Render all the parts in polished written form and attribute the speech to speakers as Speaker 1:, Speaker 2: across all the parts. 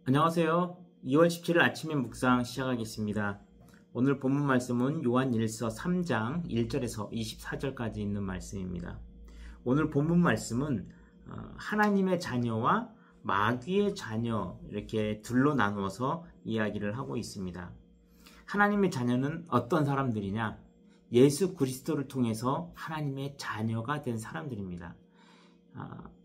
Speaker 1: 안녕하세요. 2월 17일 아침의 묵상 시작하겠습니다. 오늘 본문 말씀은 요한일서 3장 1절에서 24절까지 있는 말씀입니다. 오늘 본문 말씀은 하나님의 자녀와 마귀의 자녀 이렇게 둘로 나누어서 이야기를 하고 있습니다. 하나님의 자녀는 어떤 사람들이냐? 예수 그리스도를 통해서 하나님의 자녀가 된 사람들입니다.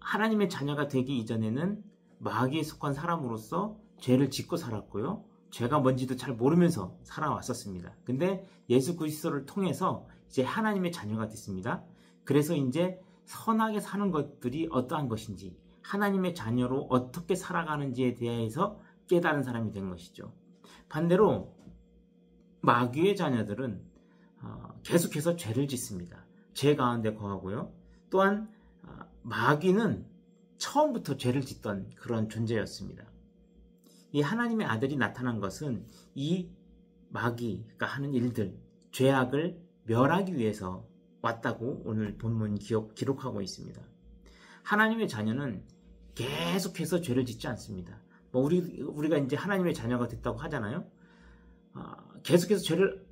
Speaker 1: 하나님의 자녀가 되기 이전에는 마귀에 속한 사람으로서 죄를 짓고 살았고요. 죄가 뭔지도 잘 모르면서 살아왔었습니다. 근데 예수 그리스도를 통해서 이제 하나님의 자녀가 됐습니다. 그래서 이제 선하게 사는 것들이 어떠한 것인지, 하나님의 자녀로 어떻게 살아가는지에 대해서 깨달은 사람이 된 것이죠. 반대로 마귀의 자녀들은 계속해서 죄를 짓습니다. 죄 가운데 거하고요. 또한 마귀는 처음부터 죄를 짓던 그런 존재였습니다. 이 하나님의 아들이 나타난 것은 이 마귀가 하는 일들, 죄악을 멸하기 위해서 왔다고 오늘 본문 기록하고 있습니다. 하나님의 자녀는 계속해서 죄를 짓지 않습니다. 우리가 이제 하나님의 자녀가 됐다고 하잖아요. 계속해서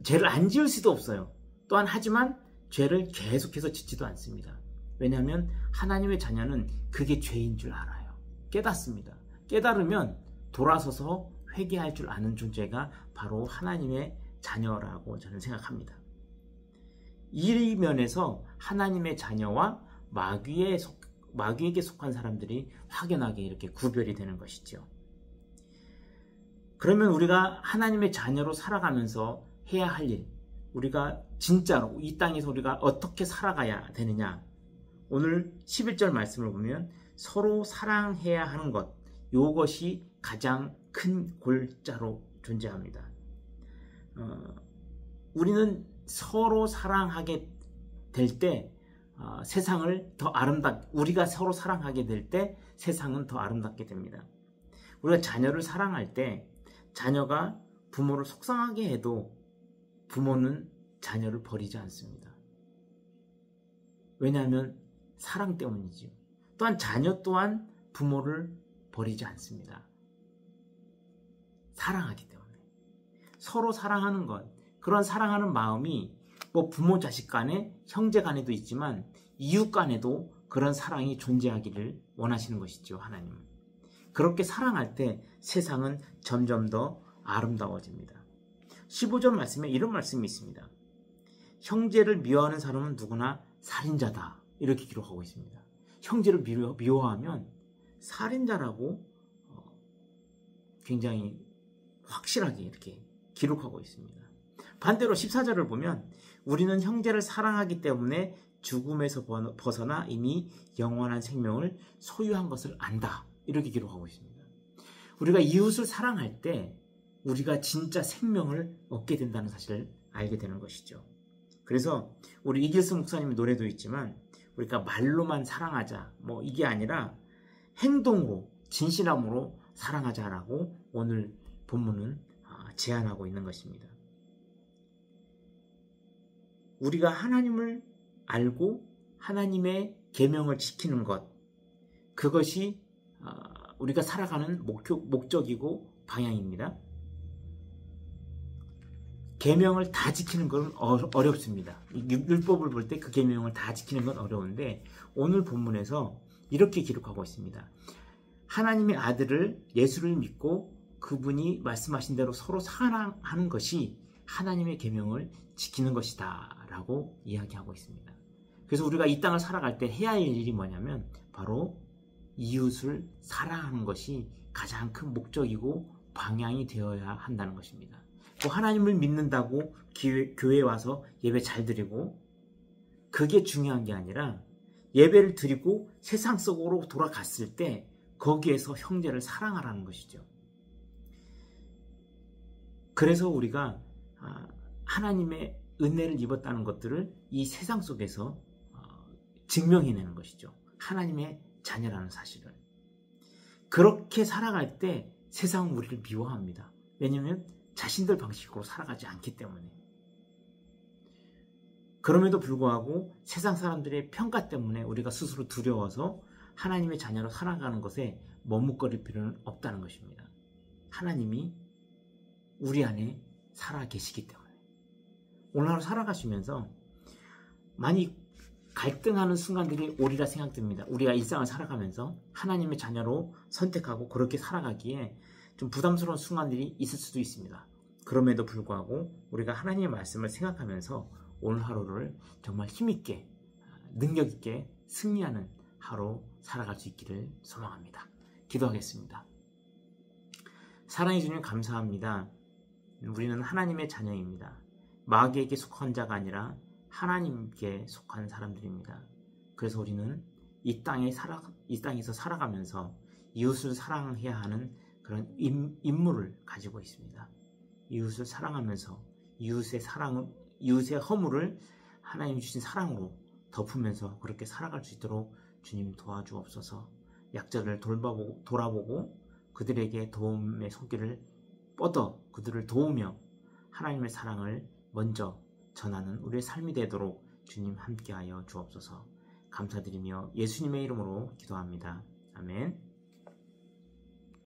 Speaker 1: 죄를 안 지을 수도 없어요. 또한 하지만 죄를 계속해서 짓지도 않습니다. 왜냐하면 하나님의 자녀는 그게 죄인 줄 알아요. 깨닫습니다. 깨달으면 돌아서서 회개할 줄 아는 존재가 바로 하나님의 자녀라고 저는 생각합니다. 이 면에서 하나님의 자녀와 마귀에게 속한 사람들이 확연하게 이렇게 구별이 되는 것이죠. 그러면 우리가 하나님의 자녀로 살아가면서 해야 할 일, 우리가 진짜로 이 땅에서 우리가 어떻게 살아가야 되느냐? 오늘 11절 말씀을 보면 서로 사랑해야 하는 것, 이것이 가장 큰 골자로 존재합니다. 우리는 서로 사랑하게 될 때 세상을 더 우리가 서로 사랑하게 될 때 세상은 더 아름답게 됩니다. 우리가 자녀를 사랑할 때 자녀가 부모를 속상하게 해도 부모는 자녀를 버리지 않습니다. 왜냐하면 사랑 때문이지요. 또한 자녀 또한 부모를 버리지 않습니다. 사랑하기 때문에. 서로 사랑하는 것, 그런 사랑하는 마음이 부모 자식 간에, 형제 간에도 있지만 이웃 간에도 그런 사랑이 존재하기를 원하시는 것이죠, 하나님은. 그렇게 사랑할 때 세상은 점점 더 아름다워집니다. 15절 말씀에 이런 말씀이 있습니다. 형제를 미워하는 사람은 누구나 살인자다. 이렇게 기록하고 있습니다. 형제를 미워하면 살인자라고 굉장히 확실하게 이렇게 기록하고 있습니다. 반대로 14절을 보면 우리는 형제를 사랑하기 때문에 죽음에서 벗어나 이미 영원한 생명을 소유한 것을 안다. 이렇게 기록하고 있습니다. 우리가 이웃을 사랑할 때 우리가 진짜 생명을 얻게 된다는 사실을 알게 되는 것이죠. 그래서 우리 이길수 목사님의 노래도 있지만 우리가 말로만 사랑하자 이게 아니라 행동으로 진실함으로 사랑하자라고 오늘 본문은 제안하고 있는 것입니다. 우리가 하나님을 알고 하나님의 계명을 지키는 것, 그것이 우리가 살아가는 목적이고 방향입니다. 계명을 다 지키는 건 어렵습니다. 율법을 볼 때 그 계명을 다 지키는 건 어려운데 오늘 본문에서 이렇게 기록하고 있습니다. 하나님의 아들을 예수를 믿고 그분이 말씀하신 대로 서로 사랑하는 것이 하나님의 계명을 지키는 것이다 라고 이야기하고 있습니다. 그래서 우리가 이 땅을 살아갈 때 해야 할 일이 뭐냐면 바로 이웃을 사랑하는 것이 가장 큰 목적이고 방향이 되어야 한다는 것입니다. 하나님을 믿는다고 교회에 와서 예배 잘 드리고 그게 중요한 게 아니라 예배를 드리고 세상 속으로 돌아갔을 때 거기에서 형제를 사랑하라는 것이죠. 그래서 우리가 하나님의 은혜를 입었다는 것들을 이 세상 속에서 증명해내는 것이죠. 하나님의 자녀라는 사실을. 그렇게 살아갈 때 세상은 우리를 미워합니다. 왜냐하면 자신들 방식으로 살아가지 않기 때문에. 그럼에도 불구하고 세상 사람들의 평가 때문에 우리가 스스로 두려워서 하나님의 자녀로 살아가는 것에 머뭇거릴 필요는 없다는 것입니다. 하나님이 우리 안에 살아 계시기 때문에 오늘 하루 살아가시면서 많이 갈등하는 순간들이 오리라 생각됩니다. 우리가 일상을 살아가면서 하나님의 자녀로 선택하고 그렇게 살아가기에 좀 부담스러운 순간들이 있을 수도 있습니다. 그럼에도 불구하고 우리가 하나님의 말씀을 생각하면서 오늘 하루를 정말 힘있게 능력있게 승리하는 하루 살아갈 수 있기를 소망합니다. 기도하겠습니다. 사랑해 주님 감사합니다. 우리는 하나님의 자녀입니다. 마귀에게 속한 자가 아니라 하나님께 속한 사람들입니다. 그래서 우리는 이 땅에서 살아가면서 이웃을 사랑해야 하는 그런 임무를 가지고 있습니다. 이웃을 사랑하면서 이웃의 허물을 하나님 주신 사랑으로 덮으면서 그렇게 살아갈 수 있도록 주님 도와주옵소서. 약자를 돌아보고 그들에게 도움의 손길을 뻗어 그들을 도우며 하나님의 사랑을 먼저 전하는 우리의 삶이 되도록 주님 함께하여 주옵소서. 감사드리며 예수님의 이름으로 기도합니다. 아멘.